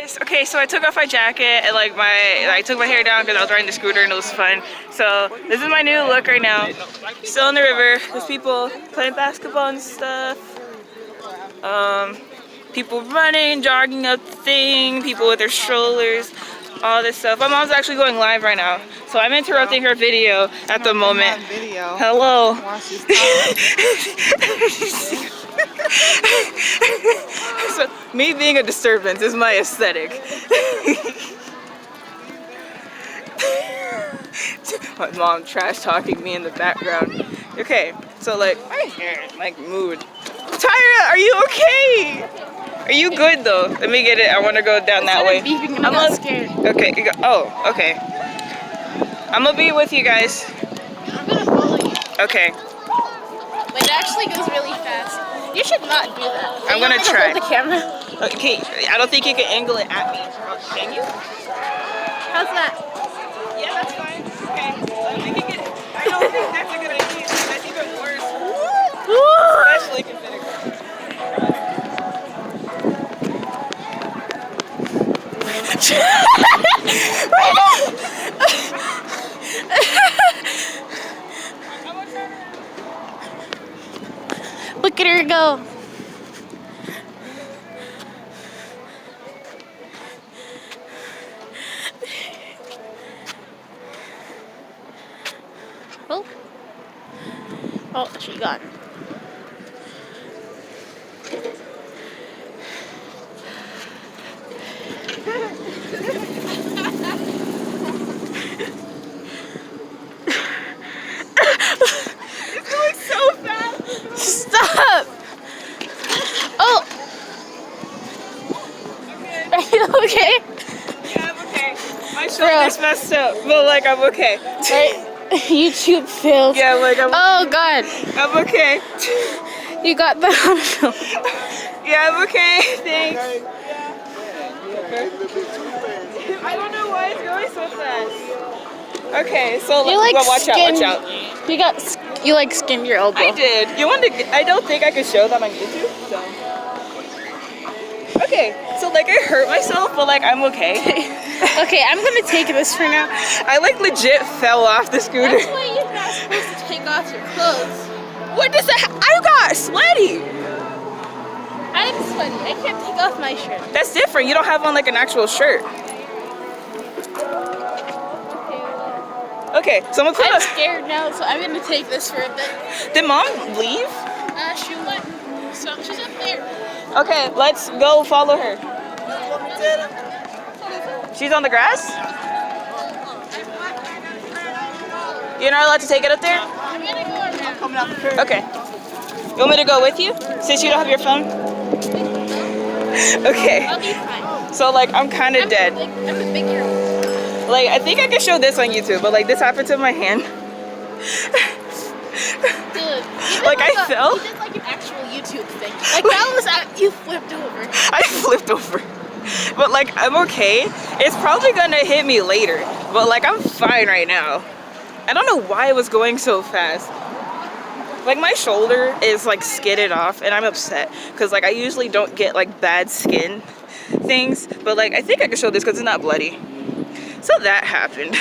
Okay, so I took off my jacket and like I took my hair down because I was riding the scooter and it was fun. So this is my new look right now. Still in the river. There's people playing basketball and stuff. People running, jogging up the thing, people with their strollers, all this stuff. My mom's actually going live right now, so I'm interrupting her video at the moment. Hello. So me being a disturbance is my aesthetic. My mom trash talking me in the background. Okay, so like my hair, like mood. Tyra, are you okay? Are you good though? Let me get it. I want to go down that way. I'm not scared. Okay. Oh, okay. I'm gonna be with you guys. I'm gonna follow you. Okay. Wait, it actually goes really fast. You should not do that. I'm gonna try. Hold the camera. Okay. I don't think you can angle it at me. Can you? How's that? Yeah, that's fine. Okay. I don't think that's a good idea. That's even worse. Especially considering. Look at her go. Oh. Oh, she got it. It's going so fast. Stop! Oh! Okay. Are you okay? Yeah, I'm okay. My shoulder's messed up, but like I'm okay. Right? YouTube failed. Yeah, like Oh God! I'm okay. You got that on film. Yeah, I'm okay. Thanks. I don't know why it's going so fast. Okay, so You like well, watch out, watch out. You like skinned your elbow. I did. You want to? I don't think I could show that on YouTube. So. Okay, so like I hurt myself, but like I'm okay. Okay, I'm gonna take this for now. I like legit fell off the scooter. That's why you're not supposed to take off your clothes. What does that? I got sweaty. I'm sweaty. I can't take off my shirt. That's different. You don't have on like an actual shirt. Okay, so I'm gonna put I'm scared now, so I'm gonna take this for a bit. Did mom leave? She went. So she's up there. Okay, let's go follow her. She's on the grass? You're not allowed to take it up there? I'm gonna go around. Okay. You want me to go with you? Since you don't have your phone? Okay. I'll be fine. So like I'm kind of dead. I'm a big girl. Like I think I can show this on YouTube, but like this happened to my hand. Dude, Like I fell. You did like an actual YouTube thing. Like that was you flipped over. I flipped over. But like I'm okay. It's probably gonna hit me later. But like I'm fine right now. I don't know why it was going so fast. Like my shoulder is like skidded off and I'm upset because like I usually don't get like bad skin things, but like I think I can show this because it's not bloody. So that happened.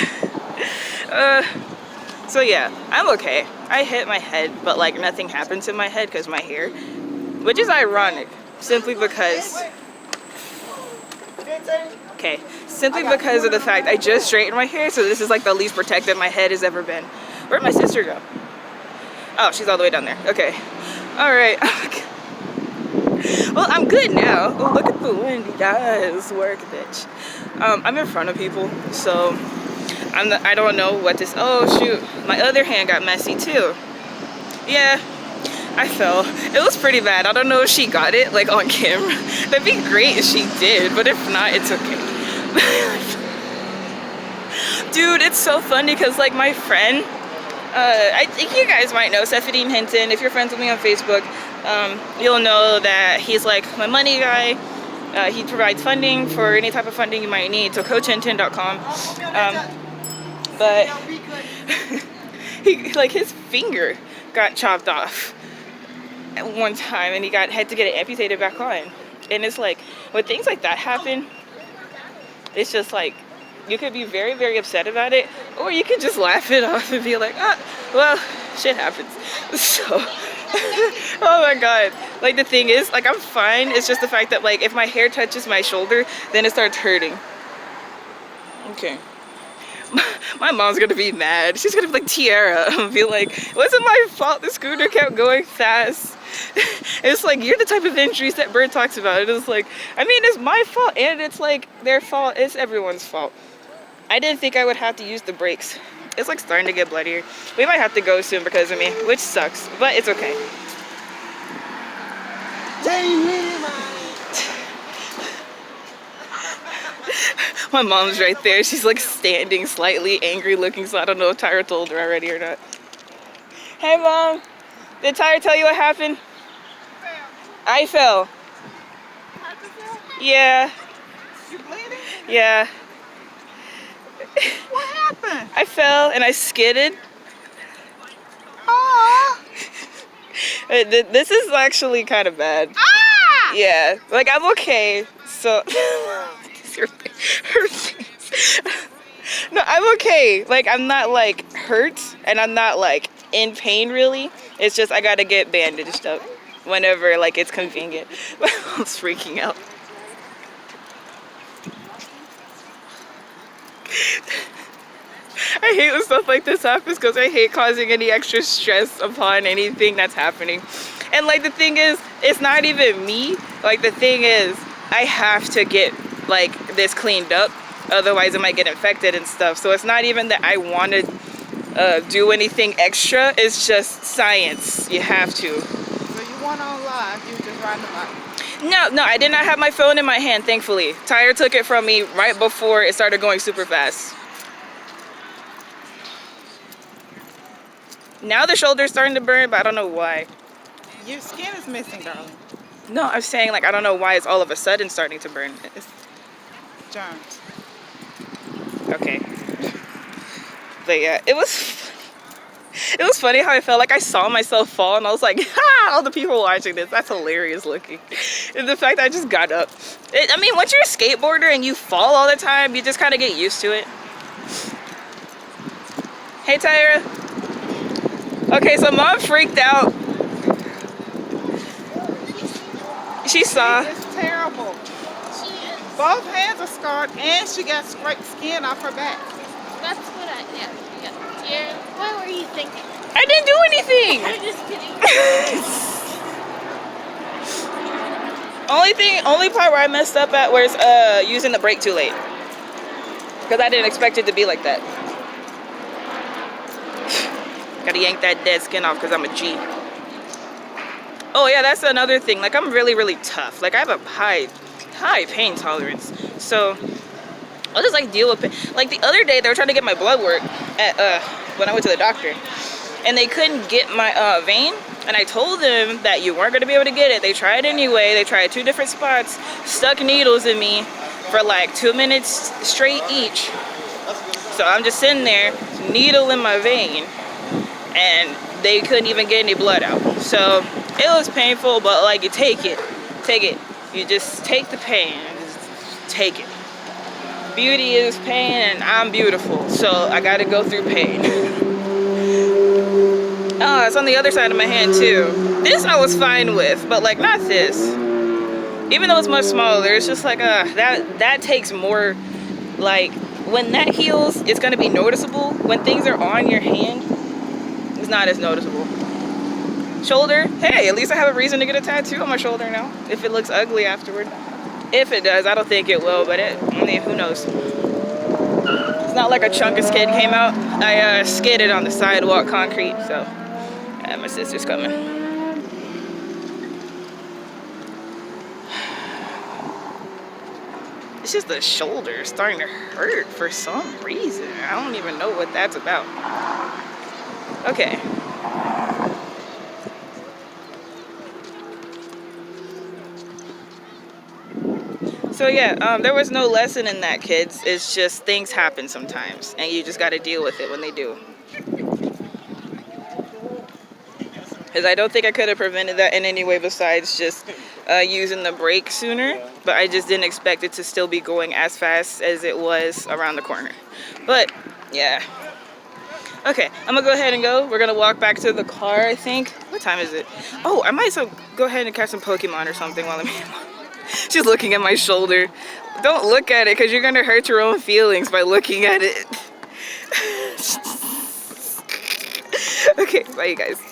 So yeah, I'm okay. I hit my head, but like nothing happened to my head because my hair, which is ironic, simply because of the fact I just straightened my hair, so this is like the least protected my head has ever been. Where'd my sister go? Oh, she's all the way down there. Okay. All right. Well, I'm good now. Oh, look at the wind. Yes, work, bitch. I'm in front of people, so I don't know what this. Oh shoot, my other hand got messy too. Yeah, I fell. It was pretty bad. I don't know if she got it like on camera. That'd be great if she did, but if not, it's okay. Dude, it's so funny because like my friend, I think you guys might know Stephanie Hinton. If you're friends with me on Facebook, you'll know that he's like my money guy. He provides funding for any type of funding you might need. So coachhinton.com. But he, like his finger got chopped off at one time and he had to get it amputated back on. And it's like when things like that happen, It's just like, you could be very, very upset about it, or you could just laugh it off and be like, ah, well, shit happens. So, oh my god. Like, the thing is, like, I'm fine. It's just the fact that, like, if my hair touches my shoulder, then it starts hurting. Okay. My mom's gonna be mad. She's gonna be like, Tiara, and be like, wasn't my fault the scooter kept going fast? It's like, you're the type of injuries that Bird talks about. It's like, I mean, it's my fault, and it's like their fault. It's everyone's fault. I didn't think I would have to use the brakes. It's like starting to get bloodier. We might have to go soon because of me, which sucks, but it's okay. My mom's right there. She's like standing slightly angry looking, so I don't know if Tyra told her already or not. Hey Mom, did Tyra tell you what happened? I fell. Yeah. You bleeding? Yeah. What happened? I fell and I skidded. Oh. This is actually kind of bad. Ah! Yeah, like I'm okay. So, her face. No, I'm okay. Like I'm not like hurt and I'm not like in pain really. It's just I gotta get bandaged up whenever like it's convenient. I'm freaking out. I hate when stuff like this happens because I hate causing any extra stress upon anything that's happening. And like the thing is, it's not even me. Like the thing is, I have to get like this cleaned up, otherwise it might get infected and stuff. So it's not even that I want to do anything extra. It's just science. You have to. So you weren't on live, you were just riding the bike. No, I did not have my phone in my hand, thankfully. Tyra took it from me right before it started going super fast. Now the shoulder's starting to burn, but I don't know why. Your skin is missing, darling. No, I'm saying like I don't know why it's all of a sudden starting to burn. It's germs. Okay. But yeah, it was funny how I felt like I saw myself fall and I was like, ha, all the people watching this, that's hilarious looking. And the fact that I just got up. I mean, once you're a skateboarder and you fall all the time, you just kind of get used to it. Hey, Tyra. Okay, so Mom freaked out. She saw. It's terrible. Both hands are scarred and she got scraped skin off her back. That's what yeah. Dear, what were you thinking? I didn't do anything. I'm just kidding. Only part where I messed up at was using the brake too late. Because I didn't expect it to be like that. Gotta yank that dead skin off because I'm a G. Oh yeah, that's another thing. Like I'm really, really tough. Like I have a high pain tolerance. So I'll just like deal with it. Like the other day they were trying to get my blood work at when I went to the doctor. And they couldn't get my vein. And I told them that you weren't gonna be able to get it. They tried anyway. They tried 2 different spots, stuck needles in me for like 2 minutes straight each. So I'm just sitting there, needle in my vein, and they couldn't even get any blood out. So it was painful, but like you take it. You just take the pain and just take it. Beauty is pain and I'm beautiful, so I gotta go through pain. Oh, it's on the other side of my hand too. This I was fine with, but like not this. Even though it's much smaller, it's just like that takes more. Like when that heals, it's gonna be noticeable. When things are on your hand, it's not as noticeable. Shoulder, hey, at least I have a reason to get a tattoo on my shoulder now. If it looks ugly afterward. If it does, I don't think it will, but I mean, who knows? It's not like a chunk of skin came out. I skidded on the sidewalk concrete, so my sister's coming. It's just the shoulder starting to hurt for some reason. I don't even know what that's about. Okay. So yeah, there was no lesson in that, kids. It's just things happen sometimes, and you just got to deal with it when they do. Because I don't think I could have prevented that in any way besides just using the brake sooner, but I just didn't expect it to still be going as fast as it was around the corner. But yeah. Okay, I'm gonna go ahead and go. We're gonna walk back to the car, I think. What time is it? Oh, I might as well go ahead and catch some Pokemon or something while I'm here. She's looking at my shoulder. Don't look at it, because you're gonna hurt your own feelings by looking at it. Okay, bye you guys.